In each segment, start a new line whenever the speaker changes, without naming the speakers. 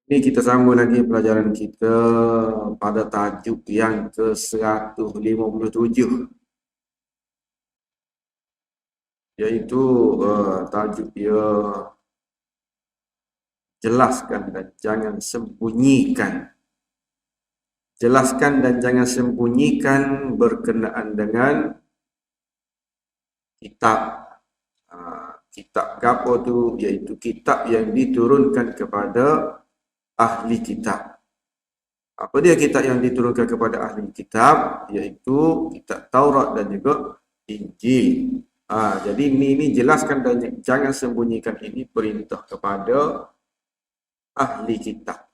Ini kita sambung lagi pelajaran kita pada tajuk yang ke-157, iaitu tajuk dia jelaskan dan jangan sembunyikan. Jelaskan dan jangan sembunyikan berkenaan dengan kitab. Kitab apa tu? Iaitu kitab yang diturunkan kepada ahli kitab. Apa dia kitab yang diturunkan kepada ahli kitab? Iaitu kitab Taurat dan juga Injil. Jadi ini jelaskan dan jangan sembunyikan, ini perintah kepada ahli kitab.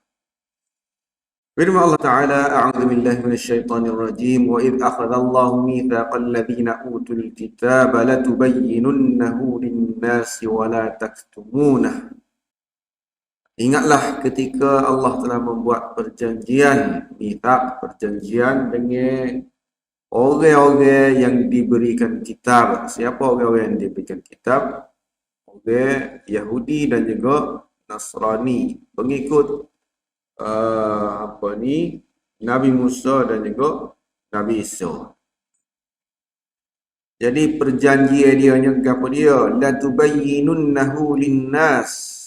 Firman Allah Ta'ala, A'udzu billahi minasyaitonir rajim, wa idh akhadallahu mitsaqal ladzina utul kitaba latubayyinunnahu lin-nasi wa la taktumunahu. Ingatlah ketika Allah telah membuat perjanjian, mitsaq, perjanjian dengan orang-orang yang diberikan kitab. Siapa orang-orang yang diberikan kitab? Orang Yahudi dan juga Nasrani, pengikut Nabi Musa dan juga Nabi Isa. Jadi perjanjian dia apa dia? La tubayyinunnahu linnas.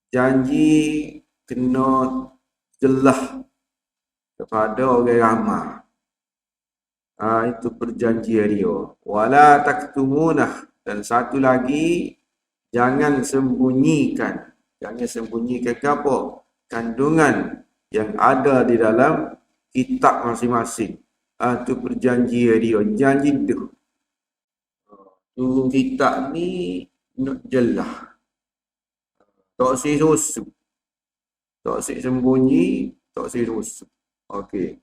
Janji kena jelas kepada orang ramai. Itu perjanjian dia. Wala taktumunah, dan satu lagi, jangan sembunyikan. Jangan sembunyikan apa? Kandungan yang ada di dalam kitab masing-masing. Itu perjanjian dia. Janji tu. Turun kitab ni nak jelas. Tak si susu. Tak si sembunyi. Tak si susu. Okey.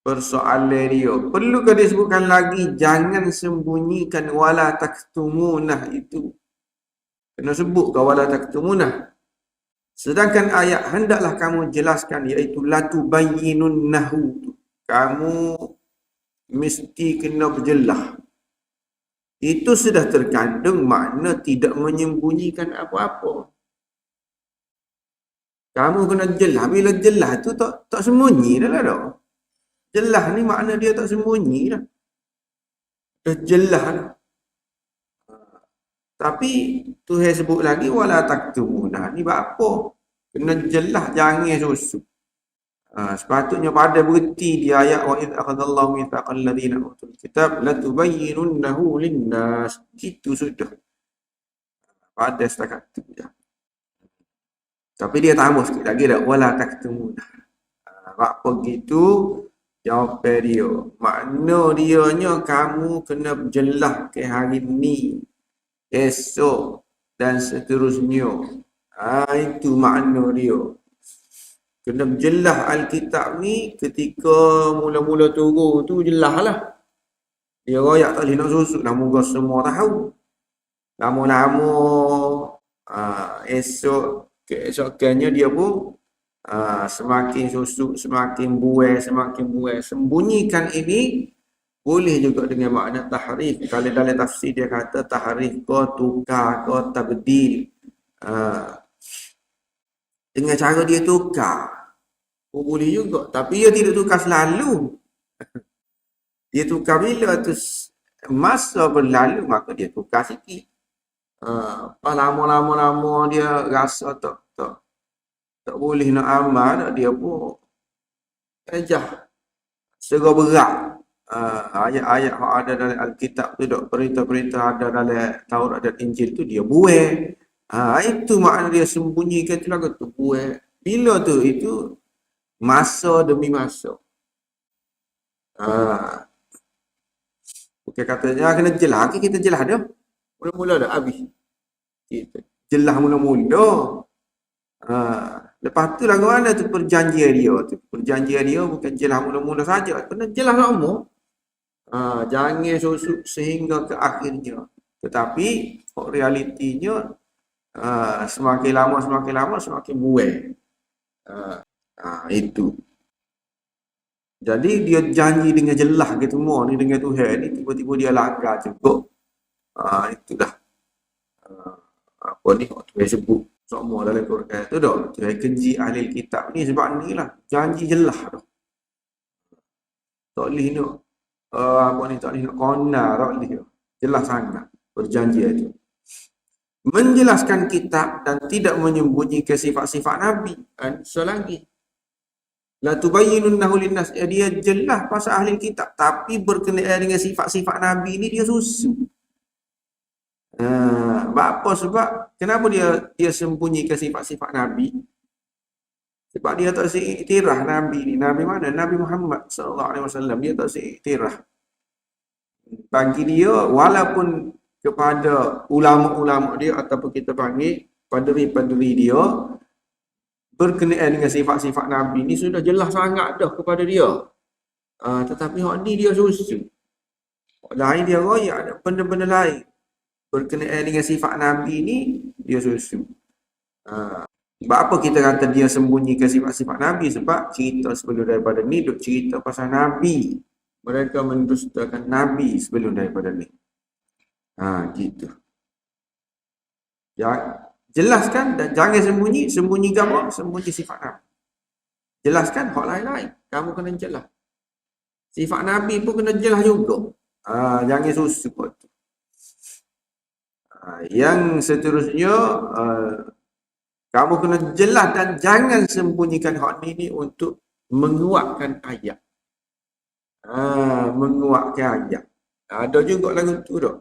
Persoalan dia, perlukah disebutkan lagi jangan sembunyikan wala taktumunah itu? Kena sebut ke wala taktumunah? Sedangkan ayat hendaklah kamu jelaskan, iaitu la tubayyinunnahu. Kamu mesti kena berjelas. Itu sudah terkandung makna tidak menyembunyikan apa-apa. Kamu kena jelas. Bila jelas tu tak sembunyi dah lah dah. Jelas ni makna dia tak sembunyi dah. Dah jelas dah. Tapi Tuhan sebut lagi wala taktumunah. Ni buat apa? Kena jelas, jangan susu. Sepatutnya pada berhenti di ayat wa idh akhadallahu mitsaqal ladzina utul kitab latubayyinunnahu linnas. Itu sudah. Pada setakat tu je. Tapi dia tambah sikit lagi dah wala taktumunah. Apa begitu? Jawapan dia. Makna dianya kamu kena jelas ke hari ni, esok dan seterusnya. Itu makna dia. Kena jelas Alkitab ni ketika mula-mula turun tu jelas lah. Dia royak tak boleh nak susut lah, moga semua tahu. Lama-lama keesokannya dia pun semakin susut, semakin buai. Sembunyikan ini boleh juga dengan makna tahrif. Kalau dalam tafsir dia kata tahrif ke tukar ke tabdil. Dengan cara dia tukar. Boleh juga. Tapi dia tidak tukar selalu. Dia tukar bila tu masa berlalu, maka dia tukar sikit. Lama-lama dia rasa tak boleh nak amal, dia pun ejah. Serah berat. Ayat-ayat yang ada dalam Alkitab tu, perintah-perintah ada dalam Taurat dan Injil tu, dia buai. Itu makna dia sembunyikan tu lagu tu, buai. Bila tu? Itu masa demi masa. Bukan katanya kena jelas. Kita jelas dah. Mula-mula dah habis. Kita jelas mula-mula. Lepas tu lagu mana tu perjanjian dia tu. Perjanjian dia bukan jelas mula-mula saja. Kena jelas lama. Jangan susut sehingga ke akhirnya. Tetapi realitinya semakin lama semakin buai. Itu. Jadi dia janji dengan jelas gitu semua ni dengan Tuhan ni, tiba-tiba dia langgar juga. Itulah apa ni Tuhan sebut semua dalam Quran tu dah. Dia keji ahli kitab ni sebab ni lah. Janji jelas dah. Tak boleh nak apa ni, tak boleh nak konar, tak boleh. Jelas sangat perjanjian itu. Menjelaskan kitab dan tidak menyembunyikan sifat-sifat Nabi. So lagi. La tubayyinunnahu linnas. Dia jelas pasal ahli kitab, tapi berkenaan dengan sifat-sifat Nabi ni dia susu. Apa sebab kenapa dia sembunyikan sifat-sifat Nabi? Sebab dia tak seiktiraf Nabi ni. Nabi mana? Nabi Muhammad sallallahu alaihi wasallam. Dia tak seiktiraf. Bagi dia, walaupun kepada ulama-ulama dia ataupun kita panggil paderi-paderi dia, berkenaan dengan sifat-sifat Nabi ni sudah jelas sangat dah kepada dia. Tetapi hak ni dia susu. Hak lain dia royak, ada benda-benda lain. Berkenaan dengan sifat Nabi ni, dia susu. Sebab apa kita kata dia sembunyikan sifat-sifat Nabi? Sebab cerita sebelum daripada ni duk cerita pasal Nabi. Mereka mendustakan Nabi sebelum daripada ni. Gitu. Jelaskan dan jangan sembunyi apa? Sembunyi sifat Nabi. Jelaskan hak lain-lain. Kamu kena jelas. Sifat Nabi pun kena jelas juga. Jangan susu kot. Yang seterusnya, kamu kena jelas dan jangan sembunyikan hak ni untuk menguatkan ayat. Menguatkan ayat. Ada juga lagu tu dah.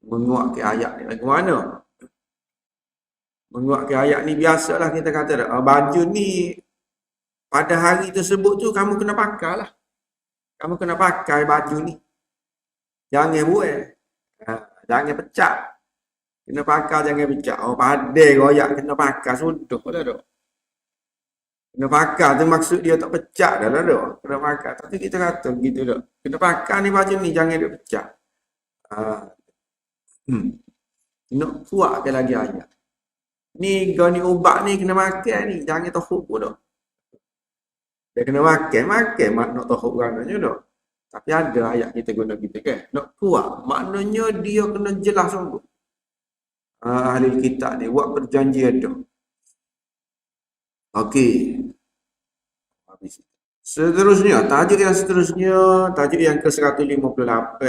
Menguatkan ayat ni lagu mana? Menguatkan ayat ni biasalah kita kata dah. Baju ni pada hari tersebut tu kamu kena pakai lah. Kamu kena pakai baju ni. Jangan buat. Jangan pecah. Kena pakai, jangan pecah. Padai royak kena pakai. Sudah dah dah. Kena pakai tu maksud dia tak pecah dah lah dah. Kena pakai. Tapi kita kata begitu dah. Kena pakai ni baju ni, jangan dia pecah. Nak kuatkan lagi ayat. Ni kau ni ubat ni kena makan ni. Jangan tohuk pun dah. Dia kena makan nak tohuk rananya dah. Tapi ada ayat kita guna kita kan. Nak kuat. Maknanya dia kena jelas sungguh. Ahli kitab ni buat perjanjian dah. Okey. Habis. Seterusnya, tajuk yang seterusnya, tajuk yang ke-158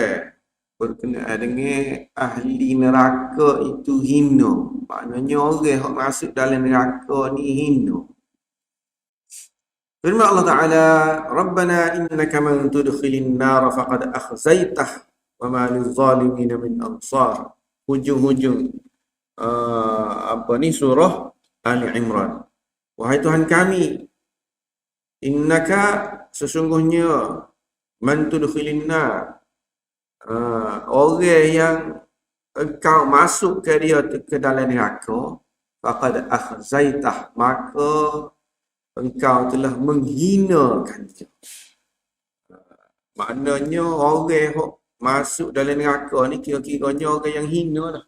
berkenaan dengan ahli neraka itu hina. Maknanya orang yang masuk dalam neraka ni hina. Firman Allah Ta'ala, Rabbana innaka man tudkhilin nar faqad akhzaitah wa ma lizalimin min ansar. Hujung-hujung surah Ali Imran. Wahai Tuhan kami, innaka sesungguhnya man tudkhilin nar, orang yang engkau masuk ke dia ke dalam neraka, faqad akhzaitah, maka engkau telah menghinakan dia. Maknanya orang yang masuk dalam neraka ni kira-kiranya orang yang hina lah.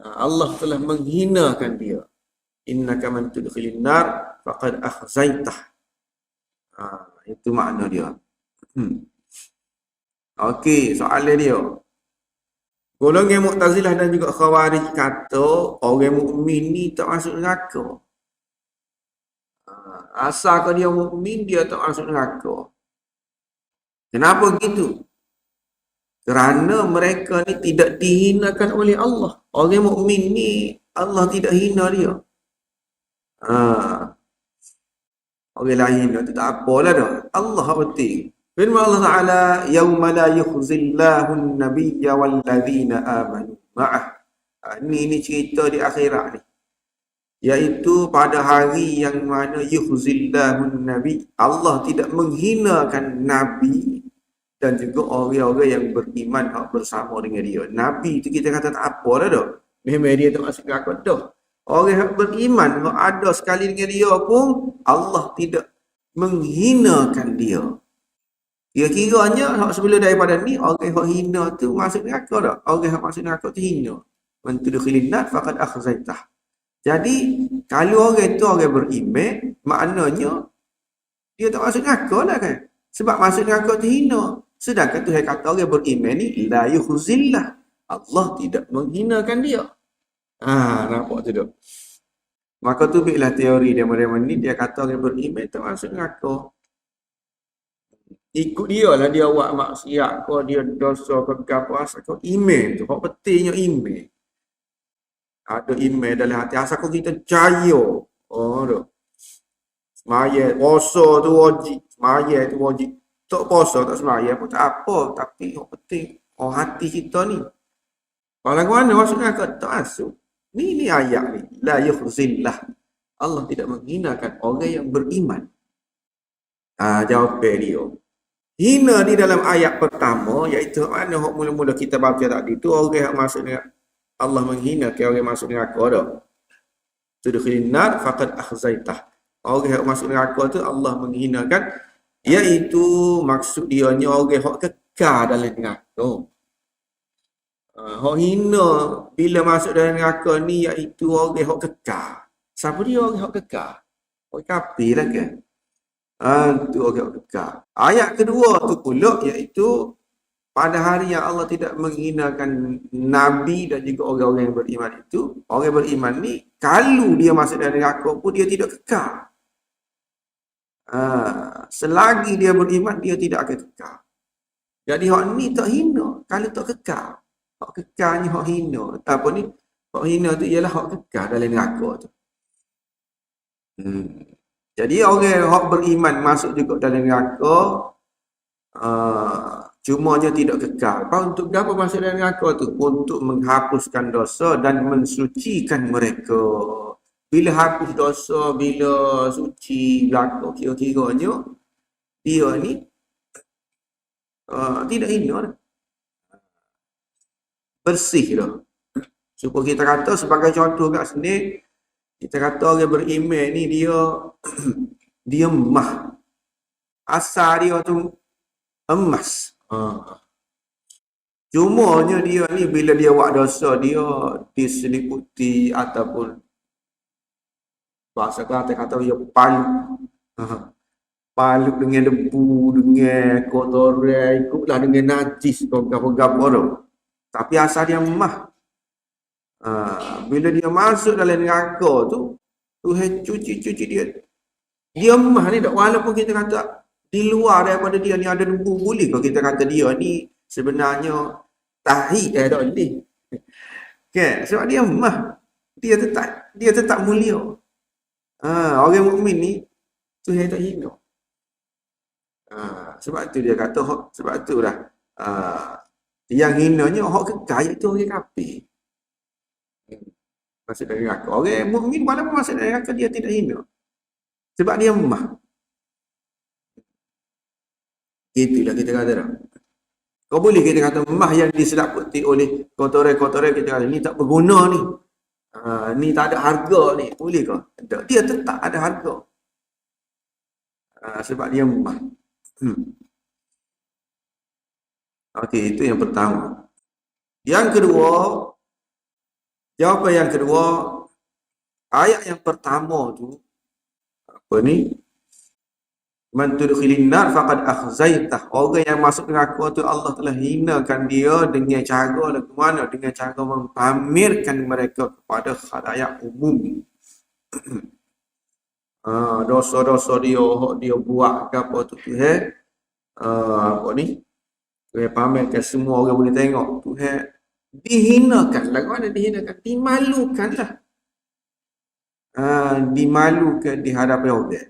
Allah telah menghinakan dia. Innaka man tudkhilin nar faqad akhzaitah. Itu makna dia. Okey, soalan dia. Golongan Mu'tazilah dan juga Khawarij kata orang mukmin ni tak masuk neraka. Asalkan dia mukmin dia tak masuk neraka. Kenapa gitu? Kerana mereka ni tidak dihinakan oleh Allah. Orang mukmin ni Allah tidak hina dia. Orang lain tu tak apalah dah. Allah penting. Firman Allah Ta'ala, yauma la yukhzillahu an-nabiyya wal ladzina amanu ma'ah. Ini cerita di akhirat ni. Iaitu pada hari yang mana yukhzillahun nabi, Allah tidak menghinakan nabi dan juga orang-orang yang beriman bersama dengan dia. Nabi itu kita kata tak apa dah dah. Memang dia tak masuk neraka dah. Orang yang beriman yang ada sekali dengan dia pun Allah tidak menghinakan dia. Kira-kiranya sebelum daripada ni orang yang hina tu masuk neraka dah. Orang yang masuk neraka tu hina. Man tudkhilin nar faqad akhzaitah. Jadi, kalau orang itu orang beriman, maknanya dia tak masuk neraka lah kan. Sebab masuk neraka itu hina. Sedangkan Tuhan kata orang beriman ni, la yukhzillah. Allah tidak menghinakan dia. Nampak tu dok. Maka tu biarlah teori dia mereka ni, dia kata orang beriman termasuk neraka. Ikut dia lah dia buat maksiat ke, dia dosa ke apa asal kau iman tu. Hak pentingnya iman. Ada iman dalam hati asal kau kita percaya. Oh tu. Semaya puasa tu wajib, semaya tu wajib. Tak puasa tak semaya pun tak apa, tapi hak penting hati kita ni. Kalau lagu mana maksudnya tak masuk. Ni ayat ni. La yukhzillah. Allah tidak menghinakan orang yang beriman. Jawapan dia. Hina di dalam ayat pertama, iaitu mana hak mula-mula kita baca tadi tu, orang yang maksudnya Allah menghina ke orang masuk neraka dah. Tudkhilin nar faqad akhzaitah. Orang yang masuk neraka tu Allah menghinakan, iaitu maksud dia nya orang hak kekal dalam neraka. Hak hina bila masuk dalam neraka ni iaitu orang hak kekal. Siapa dia orang hak kekal? Orang kafir lah kan? Tu orang kekal. Ayat kedua tu pula iaitu pada hari yang Allah tidak menghinakan Nabi dan juga orang-orang yang beriman itu, orang yang beriman ni kalau dia masuk dalam neraka pun dia tidak kekal. Selagi dia beriman dia tidak akan kekal. Jadi hak ni tak hina kalau tak kekal. Hak kekal ni hak hina. Apa ni? Hak hina tu ialah hak kekal dalam neraka tu. Jadi orang yang beriman masuk juga dalam neraka, cumanya tidak kekal. Untuk apa masuk dalam neraka tu? Untuk menghapuskan dosa dan mensucikan mereka. Bila hapus dosa, bila suci belaka, kira-kiranya dia ni tidak hina dah. Bersih dah. Supaya kita kata sebagai contoh kat sini, kita kata orang beriman ni dia dia emah. Asal dia tu emas. Cumanya dia ni bila dia buat dosa, dia diseliputi ataupun bahasa Kelantan kata dia palut. Palut dengan debu, dengan kotoran, ikutlah dengan najis, gapo-gapo tu. Tapi asal dia emah. Bila dia masuk dalam neraka tu, Tuhan cuci dia. Dia emah ni tak, walaupun kita kata di luar daripada dia ni ada debu, boleh kalau kita kata dia ni sebenarnya tahi tak boleh. Okay, sebab dia emah. Dia tetap mulia. Orang mukmin ni Tuhan tak hina. Sebab tu dia kata, sebab tu dah yang hinanya hak kekal iaitu orang kafir. Masuk dalam neraka. Orang mukmin walaupun masuk dalam neraka dia tidak hina. Sebab dia emah. Itulah kita kata dah. Kau boleh kita kata emah yang diselaputi oleh kotoran-kotoran, kita kata ni tak berguna ni. Ni tak ada harga ni. Boleh ke? Dia tetap ada harga. Sebab dia emah. Okey, itu yang pertama. Yang kedua, jawapan yang kedua, ayat yang pertama tu, apa ni? Man tudkhilin nar faqad akhzaitah. Orang yang masuk neraka tu Allah telah hinakan dia dengan cara lagu mana? Dengan cara mempamerkan mereka kepada khalayak umum. Dosa-dosa dia buat ke apa tu Tuhan? Apa ni? Tuhan pamerkan semua orang boleh tengok. Tuhan dihinakan. Lagu mana dihinakan? Dimalukan lah. Dimalukan di hadapan orang.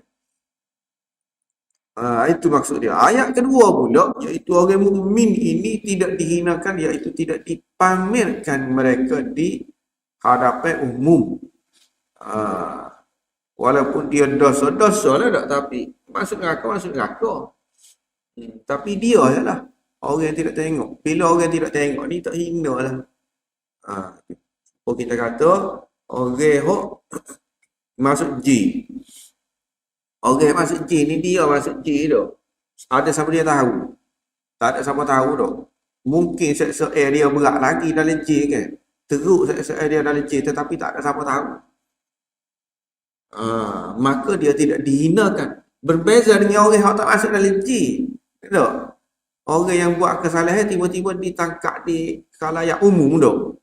Itu maksud dia. Ayat kedua pula, iaitu orang mukmin ini tidak dihinakan, iaitu tidak dipamerkan mereka di hadapan umum. Walaupun dia dosa lah tak, tapi masuk neraka. Tapi dia lah orang yang tidak tengok. Bila orang tidak tengok ni tak hina lah. Kita kata orang yang masuk jin. Orang yang masuk jin ni dia masuk jin tu. Ada siapa dia tahu? Tak ada siapa tahu tu. Mungkin seksa dia berat lagi dalam jin kan. Teruk seksa dia dalam jin tetapi tak ada siapa tahu. Maka dia tidak dihinakan. Berbeza dengan orang yang tak masuk dalam jin. Tak? Orang yang buat kesalahan tiba-tiba ditangkap di khalayak umum tu.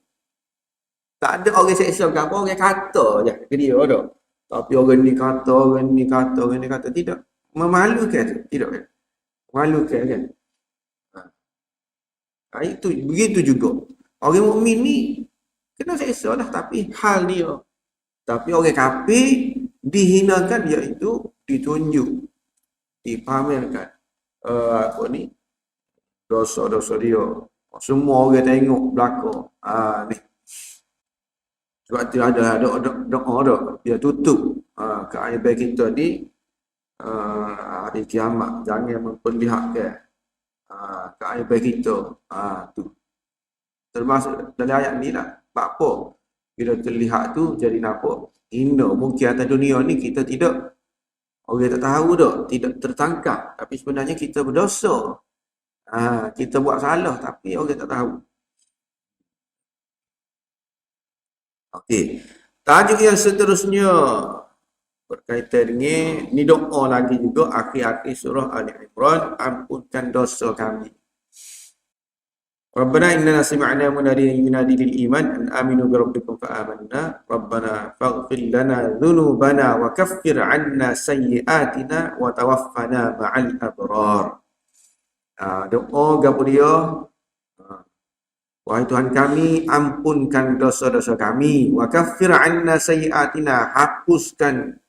Tak ada orang seksa ke apa, orang kata je ke dia dah. Tapi orang ni kata, orang ni kata, orang ni kata. Tidak. Memalukan tu. Tidak kan? Memalukan kan? Itu, begitu juga. Orang mukmin ni kena seksa lah. Tapi hal dia. Tapi orang kafir dihinakan, iaitu ditunjuk, dipamerkan. Apa ni? Dosa-dosa dia. Semua orang tengok belakang. Ni. Sebab tu ada doa dah. Dia tutup keaiban kita di hari kiamat. Jangan memperlihatkan keaiban kita. Tu. Termasuk dalam ayat ni lah. Sebab apa? Bila terlihat tu jadi nampak hina. Mungkin atas dunia ni kita tidak, orang tak tahu dah, tidak tertangkap. Tapi sebenarnya kita berdosa. Kita buat salah tapi orang tak tahu. Okey. Tajuk yang seterusnya berkaitan dengan ni doa lagi juga akhir-akhir surah Ali Imran, ampunkan dosa kami. Rabbana innana sami'na munadiyan yunadi lil iman an aminu bi rabbikum fa amanna. Rabbana faghfir lana dhunubana wa kaffir 'anna sayyi'atina wa tawaffana ma'al abrar. Doa gapo dia? Wahai Tuhan kami, ampunkan dosa-dosa kami. Wa kaffir 'anna sayyi'atina, hapuskan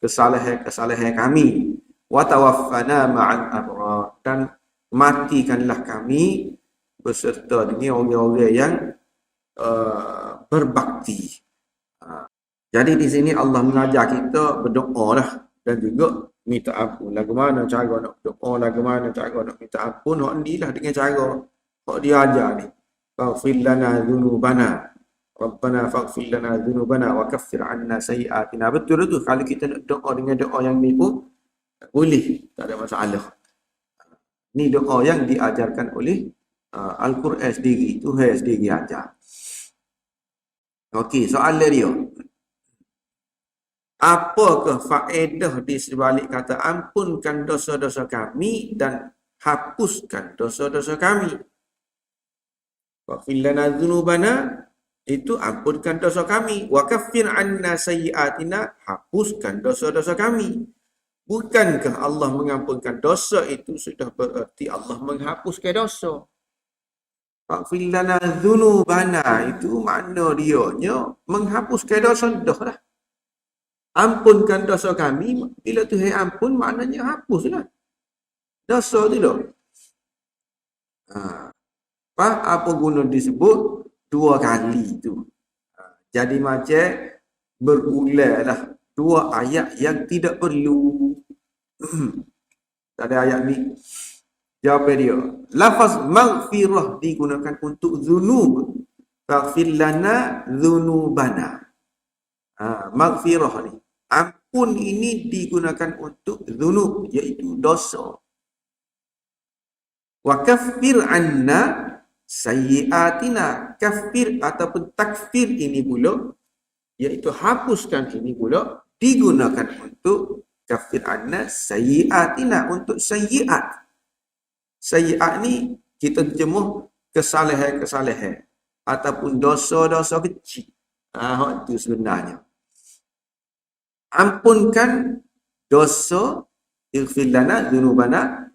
kesalahan-kesalahan kami. Wa tawaffana ma'al abrar, dan matikanlah kami beserta dengan orang-orang yang berbakti. Jadi di sini Allah mengajar kita berdoa lah, dan juga minta ampun. Lagu mana cara nak berdoa, lagu mana cara nak minta ampun, hak ni lah dengan cara hak dia ajar ni. Faghfir lana dzunubana. Rabbana faghfir lana dzunubana wa kaffir 'anna sayyi'atina. Betul tu, kalau kita nak doa dengan doa yang ni pun boleh, tak ada masalah. Ni doa yang diajarkan oleh Al-Quran sendiri, Tuhan sendiri ajar. Okey, soalan dia. Apakah faedah di sebalik kata ampunkan dosa-dosa kami dan hapuskan dosa-dosa kami? Waghfir lana dzunubana, itu ampunkan dosa kami. Wa kaffir 'anna sayyi'atina, hapuskan dosa-dosa kami. Bukankah Allah mengampunkan dosa itu sudah bererti Allah menghapuskan dosa? Waghfir lana dzunubana, itu makna dianya menghapuskan dosa dah lah. Ampunkan dosa kami, bila Tuhan ampun maknanya hapuslah dosa tu dah. Apa guna disebut dua kali tu? Jadi macam berulang lah dua ayat yang tidak perlu. Tak ada ayat ni. Jawapan dia, lafaz maghfirah digunakan untuk zunub. Faghfir lana dzunubana. Maghfirah ni, ampun ini digunakan untuk zunub, iaitu dosa. Wa kaffir 'anna sayyi'atina. Kafir ataupun takfir ini pula, iaitu hapuskan ini pula, digunakan untuk kafir 'anna sayyi'atina, untuk sayyi'at. Sayyi'at ni kita terjemuh kesalahan-kesalahan ataupun dosa-dosa kecil. Itu sebenarnya. Ampunkan dosa, ighfir lana dzunubana,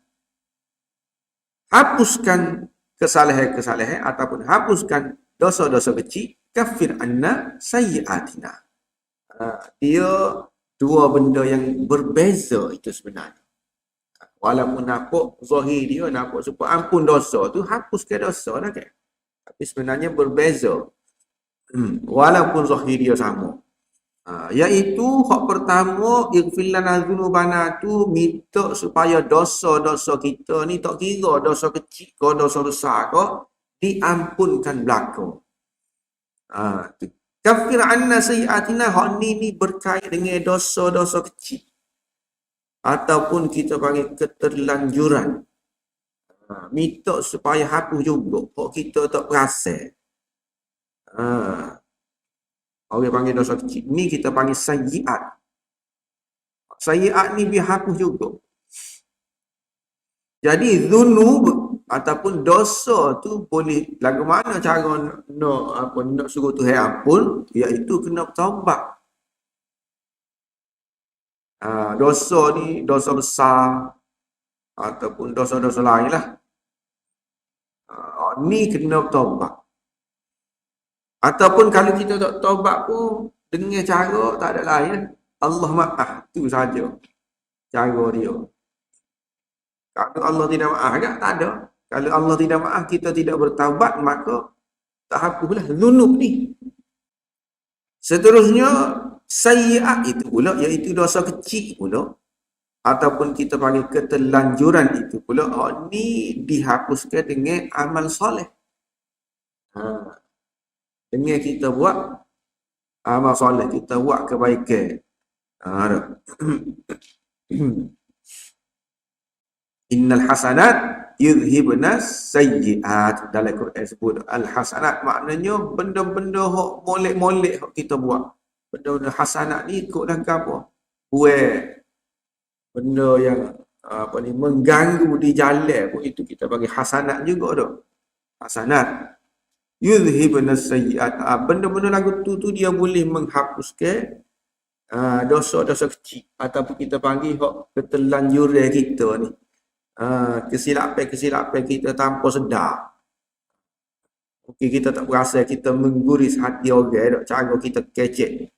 hapuskan kesalahan-kesalahan ataupun hapuskan dosa-dosa kecil, kafir 'anna sayyi'atina. Dia dua benda yang berbeza itu sebenarnya. Walaupun nampak zahir dia nampak supaya ampun dosa tu, hapuskan dosa lah kan. Tapi sebenarnya berbeza. Walaupun zahir dia sama. Iaitu hak pertama, ighfir lana dzunubana tu minta supaya dosa-dosa kita ni, tak kira dosa kecil ke dosa besar ke, diampunkan belaka. Kafir 'anna sayyi'atina, hak ni berkait dengan dosa-dosa kecil ataupun kita panggil keterlanjuran. Minta supaya hapus juga hak kita tak perasan. Orang panggil dosa kecil ni kita panggil sayyi'at. Sayyi'at ni biar hapus juga. Jadi dzunub ataupun dosa tu boleh lagu mana cara nak suruh Tuhan ampun, iaitu kena bertaubat. Dosa ni dosa besar ataupun dosa-dosa lain lah. Ni kena bertaubat. Ataupun kalau kita tak taubat pun dengan cara tak ada lain, Allah maaf, tu saja cara dia. Kalau Allah tidak maaf tak ada. Kalau Allah tidak maaf, kita tidak bertaubat, maka tak hapuslah zunub ni. Seterusnya sayyi'at itu pula, iaitu dosa kecil pula, ataupun kita panggil keterlanjuran itu pula, ni dihapuskan dengan amal soleh. Dengan kita buat amal soleh, kita buat kebaikan. Innal hasanat yudhibna sayyi'at. Dalam Quran sebut al-hasanat maknanya benda-benda hok molek-molek hok kita buat. Benda-benda hasanat ni ikutlah ke apa? Buat benda yang mengganggu di jalan pun itu kita bagi hasanat juga dah. Hasanat yudhibna sayyi'at. Benda-benda lagu tu dia boleh menghapuskan dosa-dosa kecil ataupun kita panggil hok keterlanjuran kita ni. Kesilapan kita tanpa sedar. Mungkin kita tak berasa kita mengguris hati orang, cara kita kecek.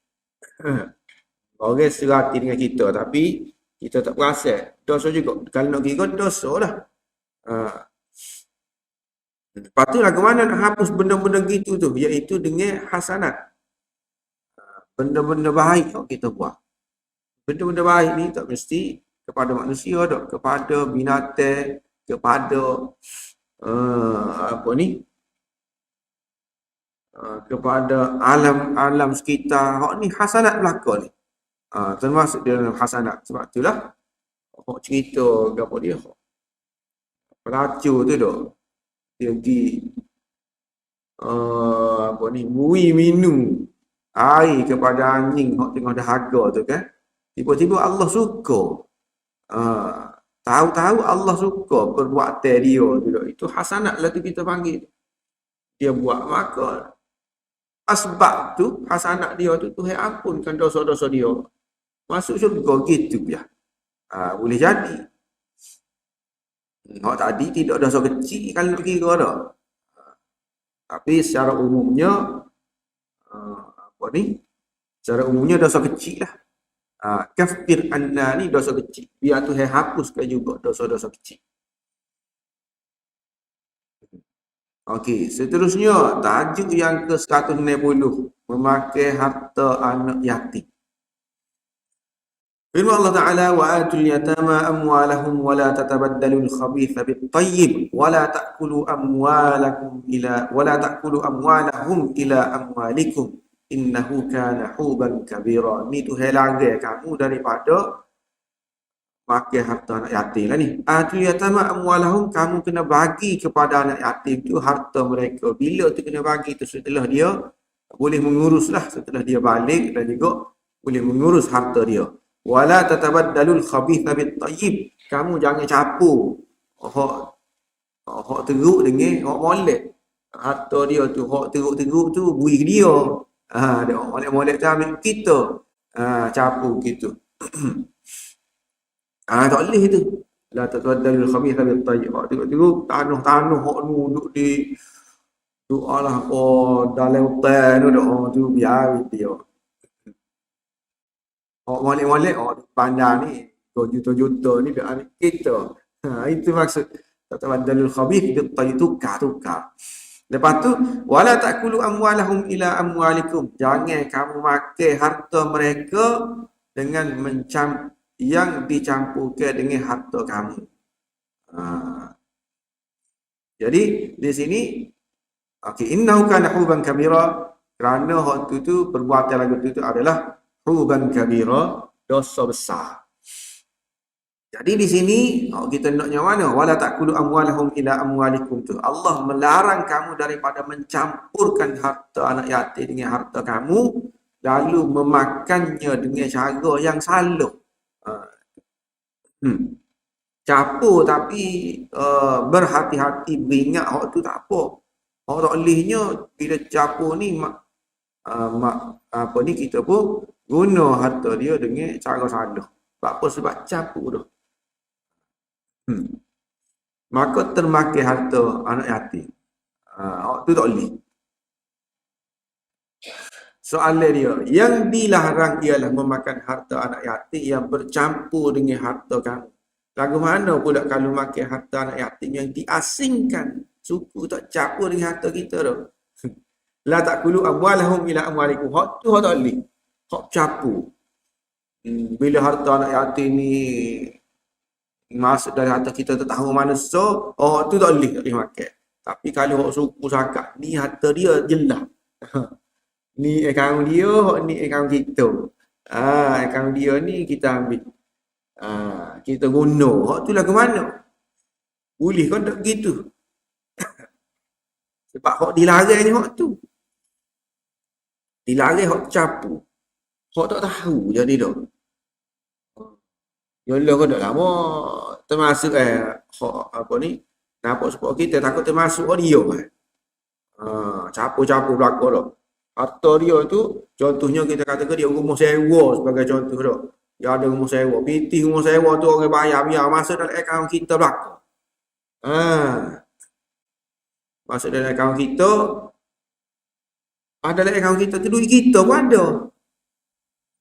Orang serati dengan kita tapi kita tak berasa. Dosa juga. Kalau nak kira dosa lah. Lepas tu lah ke mana nak hapus benda-benda gitu tu, iaitu dengan hasanat. Benda-benda baik yang kita buat. Benda-benda baik ni tak mesti kepada manusia dak, kepada binatang, kepada kepada alam sekitar. Hak ni hasanat belaka ni. Termasuk dalam hasanat. Sebab itulah hak cerita gapo dia. Pelacur tu dak. Dia pergi bui minum air kepada anjing hak tengah dahaga tu kan. Tiba-tiba Allah suka. Tahu-tahu Allah suka perbuatan dia tu. Itu hasanat lah tu kita panggil. Dia buat maka asbab tu hasanat dia tu Tuhan ampunkan dosa-dosa dia. Masuk syurga gitu ya. Boleh jadi. Tadi tidak dosa kecil kalau nak kira dah. Tapi secara umumnya secara umumnya dosa kecil lah. Kafir anna ni dosa kecil. Biar Tuhan hapuskan juga dosa-dosa kecil. Okey, seterusnya tajuk yang ke-160, memakai harta anak yatim. Firman Allah Ta'ala, wa atul yatama amwalahum wa la tatabaddalul khabitha bit-tayyib wa la ta'kulu amwalahum ila amwalikum innahu kana huban kabira. Ni Tuhan larang kamu daripada makan harta anak yatim lah ni. Atul yatama amwalahum, kamu kena bagi kepada anak yatim tu harta mereka. Bila tu kena bagi tu setelah dia boleh mengurus lah, setelah dia balik dan juga boleh mengurus harta dia. Wala tatabaddalul khabitha bit-tayyib, kamu jangan campur hak teruk dengan hak molek. Harta dia tu hak teruk-teruk tu beri dia. Dia molek-molek tu ambil kita. Campur gitu. Tak boleh tu. La tatabaddalul khabitha bit-tayyib. Hak teruk-teruk tanah-tanah hak duduk di doalah dalam hutan tu biar dia. Molek-molek pandang ni juta-juta ni dah ambil kita. Itu maksud tatabaddalul khabith bit-tayyib, tukar. Lepas tu wala ta'kulu amwalahum ila amwalikum, jangan kamu makan harta mereka dengan yang dicampurkan dengan harta kamu. Jadi di sini innahu kana huban kabira, kerana hak tu perbuatan lagu tu adalah huban kabira, dosa besar. Jadi di sini kita nak yang mana? Wala ta'kulu amwalahum ila amwalikum tu. Allah melarang kamu daripada mencampurkan harta anak yatim dengan harta kamu, lalu memakannya dengan cara yang salah. capur tapi berhati-hati beringat hak tu tak apa. Hak tak lehnya bila capur ni apa ni kita pun guna harta dia dengan cara salah. Sebab apa? Sebab capur tu. Maka termakan harta anak yatim. Hak tu tak boleh. Soalan dia, yang dilarang ialah memakan harta anak yatim yang bercampur dengan harta kamu. Lagu mana pula kalau makan harta anak yatim yang diasingkan, suku tak campur dengan harta kita tu. La takulu amwalahum ila amwalikum. Hak tu hak tak boleh. Hak campur. Bila harta anak yatim ni masuk dari harta kita tak tahu mana so, tu tak boleh makan. Tapi kalau hak suku zakat ni harta dia jelas. Ni akaun dia, ni akaun kita. Akaun dia ni kita ambil. Kita guna. Hak tu lah ke mana? Boleh kan tak begitu? Sebab hak dilarang ni hak tu. Dilarang hak capu. Hak tak tahu jadi dah. Yalah kan dah lama termasuk hak apa ni? Nampak sebab kita takut termasuk hak dia kan. Capu-capu belakang dah. Harta dia tu, contohnya kita katakan dia rumah sewa sebagai contoh dah. Dia ada rumah sewa. Piti rumah sewa tu orang bayar biar masuk dalam akaun kita belakang. Masuk dalam akaun kita. Dalam akaun kita tu duit kita pun ada.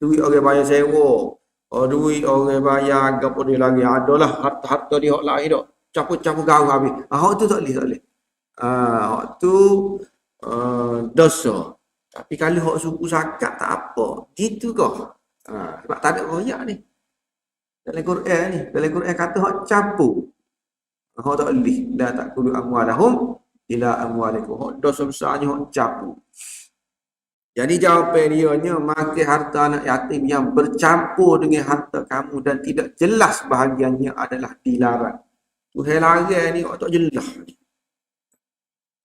Duit orang bayar sewa. Duit orang bayar apa dia lagi. Adalah harta dia hak lain dah. Campur-campur gaul habis. Hak tu tak boleh. Hak tu dosa. Tapi kalau hak suku zakat tak apa. Gitu kah? Sebab tak ada royak ni. Dalam Quran ni. Dalam Quran kata hak campur. Hak tak boleh. La takulu amwalahum ila amwalikum. Hak dosa besarnya hak campur. Jadi jawapan dia nya makan harta anak yatim yang bercampur dengan harta kamu dan tidak jelas bahagiannya adalah dilarang. Tu hal larang ni hak tak jelas.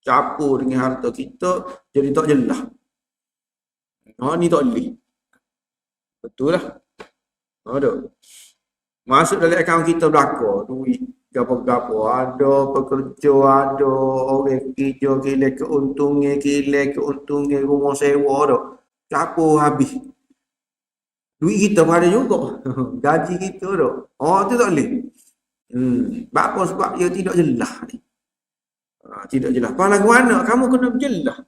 Campur dengan harta kita jadi tak jelas. Ni tak boleh. Betul lah. Masuk dalam akaun kita belakang, duit gapo-gapo, ada pekerja, ada orang kerja, kile keuntungan rumah sewa dah. Capur habis. Duit kita pun ada juga. Gaji kita dah. Tu tak boleh. Sebab dia tidak jelas ni. Tidak jelas. Lagu mana kamu kena jelas.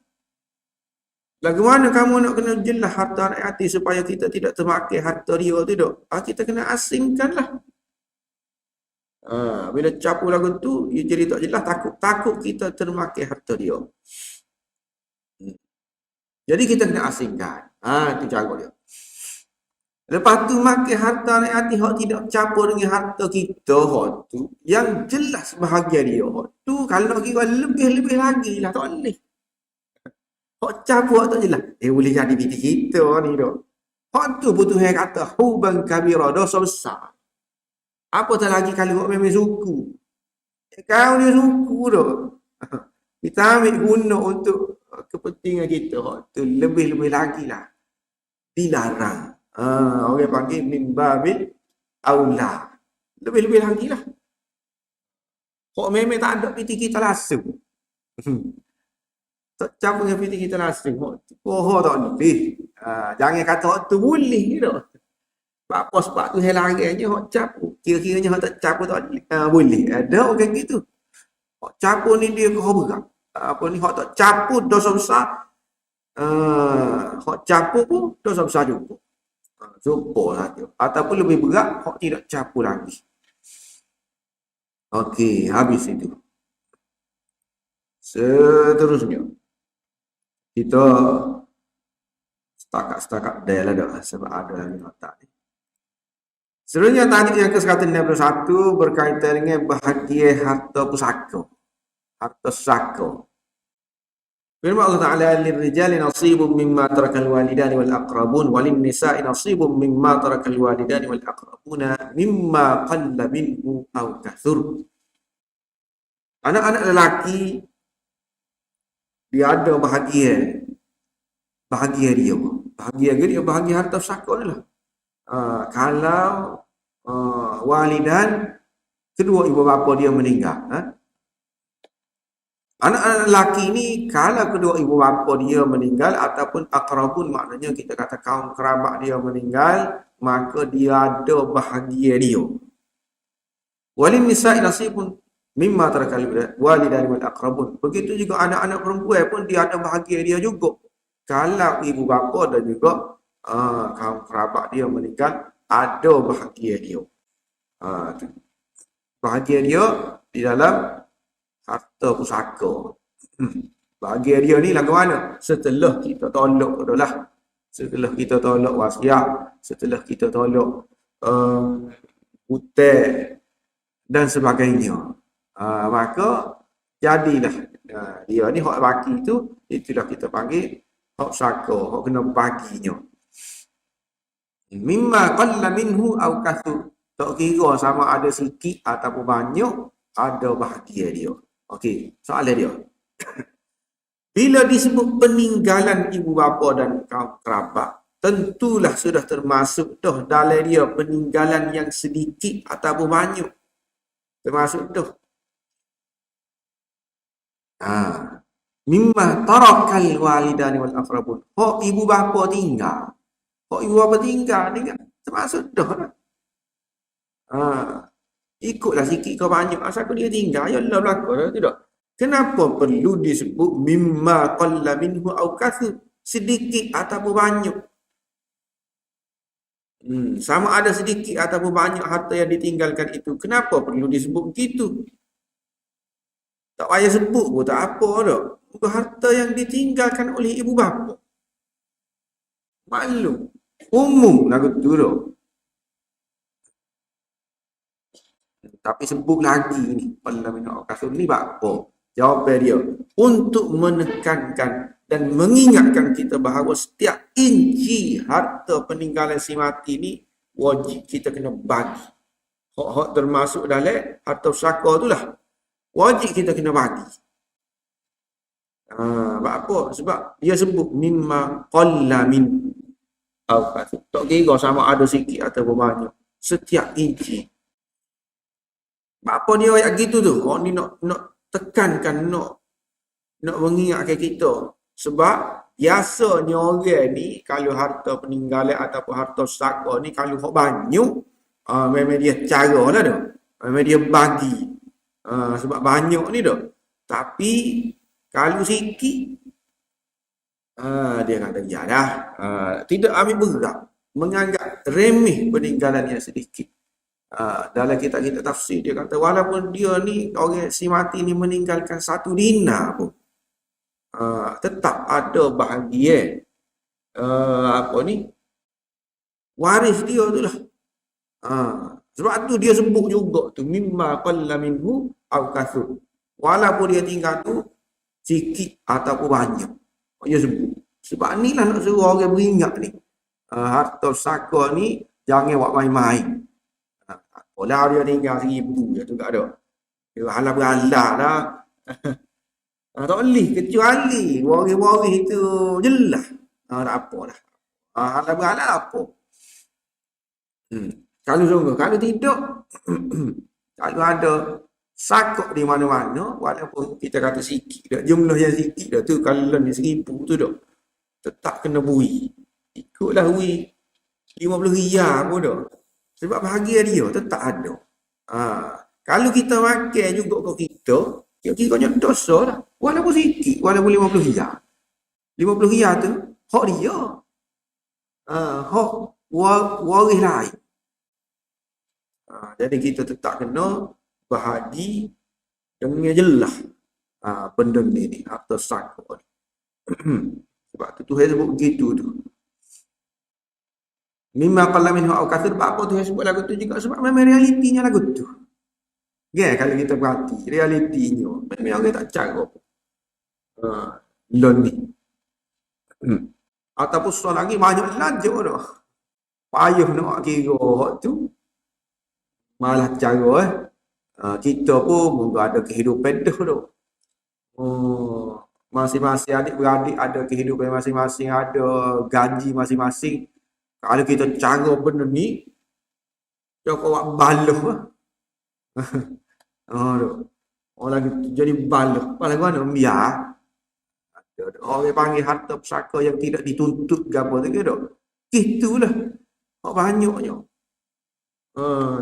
Lagu mana kamu nak kena jelas harta anak yatim supaya kita tidak termakan harta dia tu tak? Kita kena asingkanlah. Bila capu lagu tu, dia jadi tak jelas, takut kita termakan harta dia. Jadi kita kena asingkan. Itu cara dia. Lepas tu makan harta anak yatim hak tidak campur dengan harta kita hak tu, yang jelas bahagia dia hak tu, kalau kira lebih-lebih lagi lah tak boleh. Hak campur hak tak jelas. Boleh jadi piti kita ni dah. Hak tu betul yang kata huban kabira, dosa besar. Apatah lagi kalau hak memang suku. Kau ni suku dah. Kita ambil guna untuk kepentingan kita. Hak tu lebih-lebih lagi lah. Dilarang. Orang panggil min babil aula. Lebih-lebih lagi lah. Hak memang tak ada piti kita langsung. Tak campur dengan piti kita langsung. Hak tak boleh. Jangan kata hak tu boleh ni dah. Sebab tu hal larangnya hak campur. Kira-kiranya hak tak campur tak boleh. Ada orang gitu. Hak campur ni dia kau berat. Hak tak campur dosa besar. Hak campur pun dosa besar juga. Jumpa saja. Ataupun lebih berat hak tidak campur lagi. Okey, habis itu. Seterusnya. Kita setakat dah lah dah sebab ada lagi nota ni. Seterusnya tajuk yang ke-161 berkaitan dengan bahagia harta pusaka. Harta pusaka. Firman Allah Ta'ala lirrijali nasibun mimma tarakal walidani wal aqrabun walin nisa'i nasibun mimma tarakal walidani wal aqrabuna mimma qalla minhu aw kathur. Anak-anak lelaki dia ada bahagia dia bahagia harta pusaka ni lah. Kalau walidan kedua ibu bapa dia meninggal. Anak-anak lelaki ni kalau kedua ibu bapa dia meninggal ataupun akrabun, maknanya kita kata kaum kerabat dia meninggal, maka dia ada bahagia dia. Walin nisa'i nasibun mimma tarakal walidani wal aqrabun. Begitu juga anak-anak perempuan pun dia ada bahagia dia juga. Kalau ibu bapa dan juga kaum kerabat dia meninggal, ada bahagia dia. Bahagia dia di dalam harta pusaka. Bahagia dia ni lagu mana? Setelah kita tolak adalah, setelah kita tolak wasiat, setelah kita tolak hutang dan sebagainya. Maka jadilah dia ni hak baki tu, itulah kita panggil hak saka, hak kena baginya. Mimma qalla minhu aw kathur. Tak kira sama ada sikit ataupun banyak, ada bahagia dia. Okey, soalan dia. Bila disebut peninggalan ibu bapa dan kaum kerabat, tentulah sudah termasuk dah dalam dia peninggalan yang sedikit ataupun banyak. Termasuk dah. Mimma tarakal walidani wal aqrabun. Hak ibu bapa tinggal. Hak ibu bapa tinggal ni kan termasuk dah. Ikutlah sikit ke banyak, asal dia tinggal ya Allah belaka tidak. Kenapa perlu disebut mimma qalla minhu aw kathur, sedikit ataupun banyak? Sama ada sedikit ataupun banyak harta yang ditinggalkan itu, kenapa perlu disebut begitu? Tak payah sebut pun tak apa dah. Bukan harta yang ditinggalkan oleh ibu bapa. Maklum, umum lagu tu dah. Tapi sebut lagi ni, Parlamen Kasur ni apa? Jawapan dia, untuk menekankan dan mengingatkan kita bahawa setiap inci harta peninggalan si mati ni wajib kita kena bagi. Hak-hak termasuk dalam harta pusaka tu lah. Wajib kita kena bagi. Apa? Sebab dia sebut mimma qalla min aw kathur. Tak kira sama ada sikit atau banyak. Setiap inci. Apa dia ayat gitu tu? Orang ni nak tekankan, nak mengingatkan kita. Sebab biasanya orang ni kalau harta peninggalan ataupun harta pusaka ni kalau hak banyak, memang dia cara lah dah. Memang dia bagi. Sebab banyak ni dah. Tapi kalau sikit, dia kata ya dah. Tidak ambil berat. Menganggap remeh peninggalan yang sedikit. Dalam kitab-kitab tafsir dia kata walaupun dia ni orang si mati ni meninggalkan 1 dinar pun, tetap ada bahagia waris dia tu lah. Sebab tu dia sebut juga tu mimma qalla minhu aw kathur. Walaupun dia tinggal tu sikit ataupun banyak, dia sebut. Sebab ni lah nak suruh orang beringat ni, harta pusaka ni jangan buat main-main. Kalau dia tinggal 1,000 je tu tak ada. Dia halah beralah dah. Tak boleh, kecuali waris-waris itu jelas. Tak apa dah. Halah beralah apa. Kalau sungguh, kalau tidak, kalau ada sakok di mana-mana, walaupun kita kata sikit dah, jumlah yang sikit dah tu, kalau ni 1,000 tu dah, tetap kena bui. Ikutlah bui 50 riyal pun dah. Sebab bahagia dia tetap ada. Kalau kita makan juga ke kita, kira-kiranya dosa lah. Walaupun sikit, walaupun 50 riyal. 50 riyal tu, hak dia. Hak waris lain. Jadi kita tetap kena bahagi dengan jelas benda ni, harta sakok ni. Sebab tu Tuhan sebut begitu tu. Mimma qalla minhu aw kathur. Apa tu yang sebut lagu tu juga sebab memang realitinya lagu tu. Kalau kita perhati realitinya, memang orang tak cakap loan ni. Ataupun soal lagi banyak lagi dah. Payah nak kira hak tu. Malah cara kita pun moga ada kehidupan dah tu. Masing-masing adik-beradik ada kehidupan masing-masing, ada gaji masing-masing. Kalau kita cara benda ni, dia kau buat baloh lah. Aduh. Orang lagi jadi balak. Paling mana? Biar. Orang panggil harta pusaka yang tidak dituntut ke apa tu ke tak? Itulah. Banyaknya.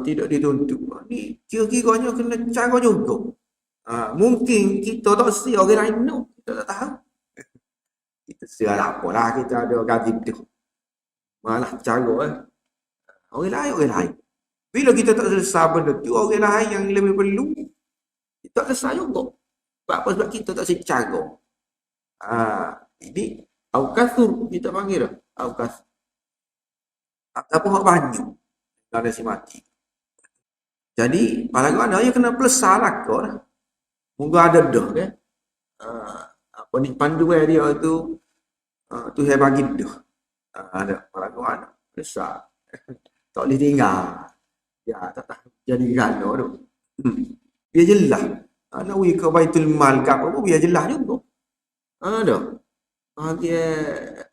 Tidak dituntut. Ni kira-kiranya kena cara juga. Mungkin kita tak sia orang lain no. Kita tak tahu. Kita sia lah apalah kita ada gaji tu. Malah cara orang lain. Bila kita tak selesai benda tu, orang lain yang lebih perlu, kita tak selesai juga. Sebab apa? Sebab kita tak secara. Ini Al-Kathur kita panggil dah. Al-Kathur. Apa hak banyak. Ada si mati. Jadi, paling mana dia kena pelesar lah kau dah. Moga ada dah kan. Apa ni panduan dia tu, tu saya bagi dah. Ada paling mana pelesar. Tak boleh tinggal. Ya, tak tahu jadi gana tu. Biar jelas. Nak pergi ke Baitul Mal ke apa pun biar jelas juga. Ada. Dia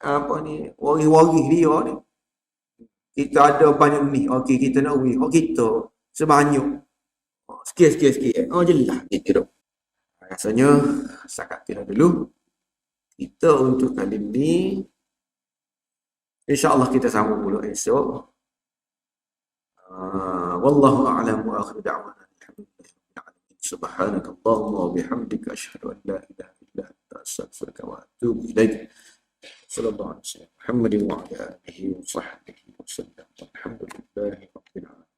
apa ni, waris-waris dia ni. Kita ada banyak ni. Okey, kita nak pergi. Kita sebanyak. Sikit. Jelas. Gitu. Rasanya, setakat kita dulu. Kita untuk kali ni, insyaAllah kita sambung pula esok. Wallahu a'lam wa akhiru da'wana subhanaka Allahumma wa bihamdika asyhadu an la ilaha illa anta astaghfiruka wa atubu ilaik. Sallallahu alaihi wasallam Muhammadin wa ala alihi wa sahbihi wa sallam. Alhamdulillahi rabbil alamin.